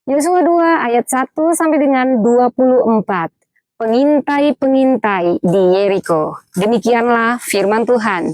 Yosua 2 ayat 1 sampai dengan 24. Pengintai-pengintai di Yeriko. Demikianlah firman Tuhan.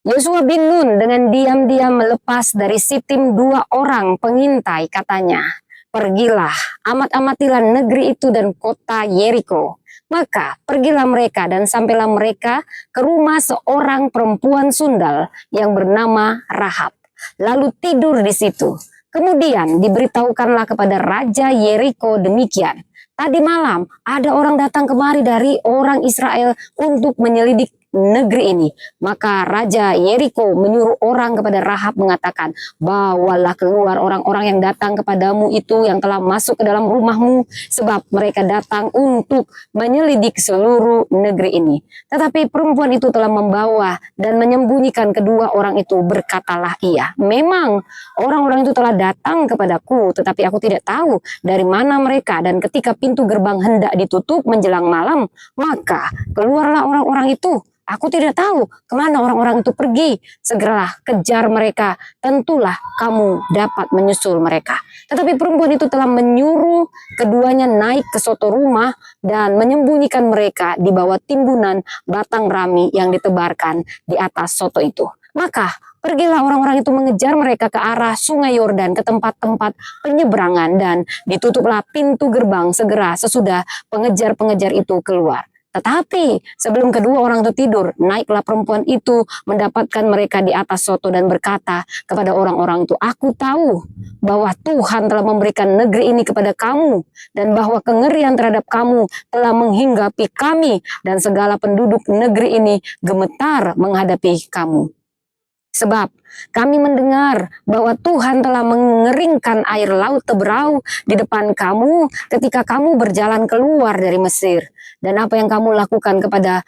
Yosua bin Nun dengan diam-diam melepas dari Sitim 2 orang pengintai, katanya, "Pergilah, amat-amatilah negeri itu dan kota Yeriko." Maka pergilah mereka dan sampailah mereka ke rumah seorang perempuan sundal yang bernama Rahab, lalu tidur di situ. Kemudian diberitahukanlah kepada Raja Yeriko demikian, "Tadi malam ada orang datang kemari dari orang Israel untuk menyelidik negeri ini." Maka Raja Yeriko menyuruh orang kepada Rahab mengatakan, "Bawalah keluar orang-orang yang datang kepadamu itu yang telah masuk ke dalam rumahmu, sebab mereka datang untuk menyelidik seluruh negeri ini." Tetapi perempuan itu telah membawa dan menyembunyikan kedua orang itu. Berkatalah ia, "Memang orang-orang itu telah datang kepadaku, tetapi aku tidak tahu dari mana mereka. Dan ketika pintu gerbang hendak ditutup menjelang malam, maka keluarlah orang-orang itu. Aku tidak tahu kemana orang-orang itu pergi. Segeralah kejar mereka, tentulah kamu dapat menyusul mereka." Tetapi perempuan itu telah menyuruh keduanya naik ke suatu rumah dan menyembunyikan mereka di bawah timbunan batang rami yang ditebarkan di atas soto itu. Maka pergilah orang-orang itu mengejar mereka ke arah sungai Yordan, ke tempat-tempat penyeberangan, dan ditutuplah pintu gerbang segera sesudah pengejar-pengejar itu keluar. Tetapi sebelum kedua orang itu tidur, naiklah perempuan itu mendapatkan mereka di atas soto dan berkata kepada orang-orang itu, "Aku tahu bahwa Tuhan telah memberikan negeri ini kepada kamu, dan bahwa kengerian terhadap kamu telah menghinggapi kami, dan segala penduduk negeri ini gemetar menghadapi kamu. Sebab kami mendengar bahwa Tuhan telah mengeringkan air laut Teberau di depan kamu ketika kamu berjalan keluar dari Mesir. Dan apa yang kamu lakukan kepada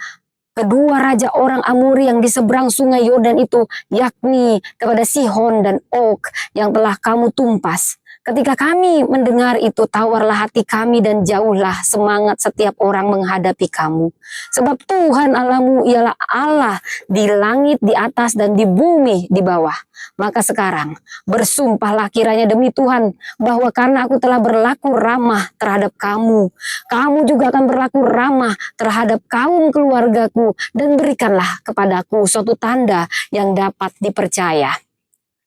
kedua raja orang Amori yang di seberang sungai Yordan itu, yakni kepada Sihon dan Og yang telah kamu tumpas. Ketika kami mendengar itu, tawarlah hati kami dan jauhlah semangat setiap orang menghadapi kamu. Sebab Tuhan Allahmu ialah Allah di langit di atas dan di bumi di bawah. Maka sekarang bersumpahlah kiranya demi Tuhan bahwa karena aku telah berlaku ramah terhadap kamu, kamu juga akan berlaku ramah terhadap kaum keluargaku, dan berikanlah kepadaku suatu tanda yang dapat dipercaya,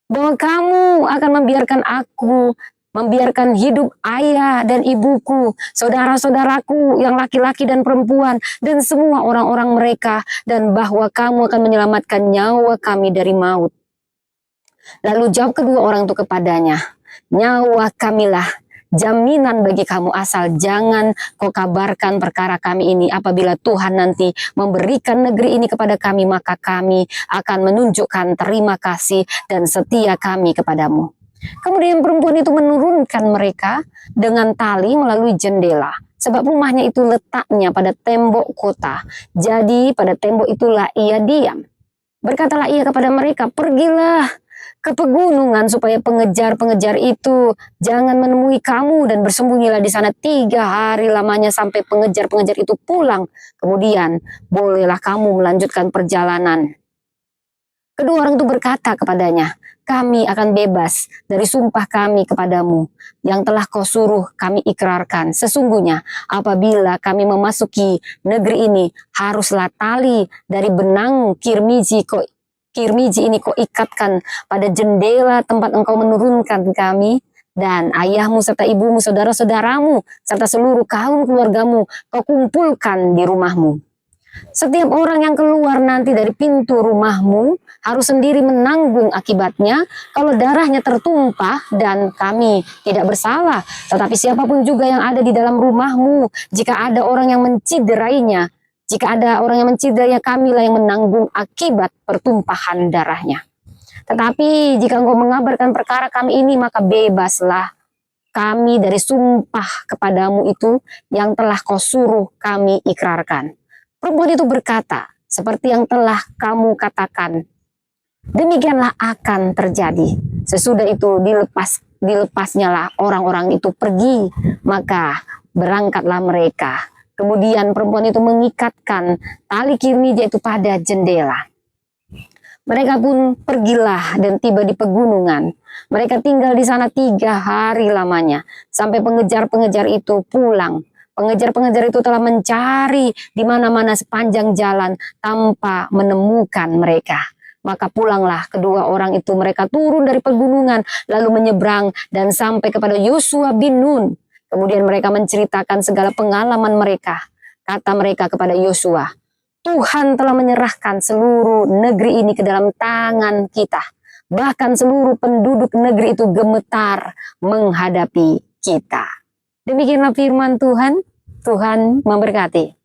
bahwa kamu akan membiarkan hidup ayah dan ibuku, saudara-saudaraku yang laki-laki dan perempuan, dan semua orang-orang mereka, dan bahwa kamu akan menyelamatkan nyawa kami dari maut." Lalu jawab kedua orang itu kepadanya, "Nyawa kamilah jaminan bagi kamu, asal jangan kau kabarkan perkara kami ini. Apabila Tuhan nanti memberikan negeri ini kepada kami, maka kami akan menunjukkan terima kasih dan setia kami kepadamu." Kemudian perempuan itu menurunkan mereka dengan tali melalui jendela, sebab rumahnya itu letaknya pada tembok kota. Jadi pada tembok itulah ia diam. Berkatalah ia kepada mereka, "Pergilah ke pegunungan supaya pengejar-pengejar itu jangan menemui kamu, dan bersembunyilah di sana 3 hari lamanya sampai pengejar-pengejar itu pulang. Kemudian bolehlah kamu melanjutkan perjalanan." Kedua orang itu berkata kepadanya, "Kami akan bebas dari sumpah kami kepadamu yang telah kau suruh kami ikrarkan. Sesungguhnya apabila kami memasuki negeri ini, haruslah tali dari benang kirmiji ini kau ikatkan pada jendela tempat engkau menurunkan kami, dan ayahmu serta ibumu, saudara-saudaramu, serta seluruh kaum keluargamu kau kumpulkan di rumahmu. Setiap orang yang keluar nanti dari pintu rumahmu harus sendiri menanggung akibatnya kalau darahnya tertumpah, dan kami tidak bersalah. Tetapi siapapun juga yang ada di dalam rumahmu, jika ada orang yang menciderainya, kamilah yang menanggung akibat pertumpahan darahnya. Tetapi jika engkau mengabarkan perkara kami ini, maka bebaslah kami dari sumpah kepadamu itu yang telah kau suruh kami ikrarkan." Perempuan itu berkata, "Seperti yang telah kamu katakan, demikianlah akan terjadi." Sesudah itu dilepasnyalah orang-orang itu pergi, maka berangkatlah mereka. Kemudian perempuan itu mengikatkan tali kirmija itu pada jendela. Mereka pun pergilah dan tiba di pegunungan. Mereka tinggal di sana 3 hari lamanya. Sampai pengejar-pengejar itu pulang. Pengejar-pengejar itu telah mencari di mana-mana sepanjang jalan tanpa menemukan mereka. Maka pulanglah kedua orang itu, mereka turun dari pegunungan lalu menyeberang dan sampai kepada Yosua bin Nun. Kemudian mereka menceritakan segala pengalaman mereka. Kata mereka kepada Yosua, Tuhan telah menyerahkan seluruh negeri ini ke dalam tangan kita. Bahkan seluruh penduduk negeri itu gemetar menghadapi kita. Demikianlah firman Tuhan. Tuhan memberkati.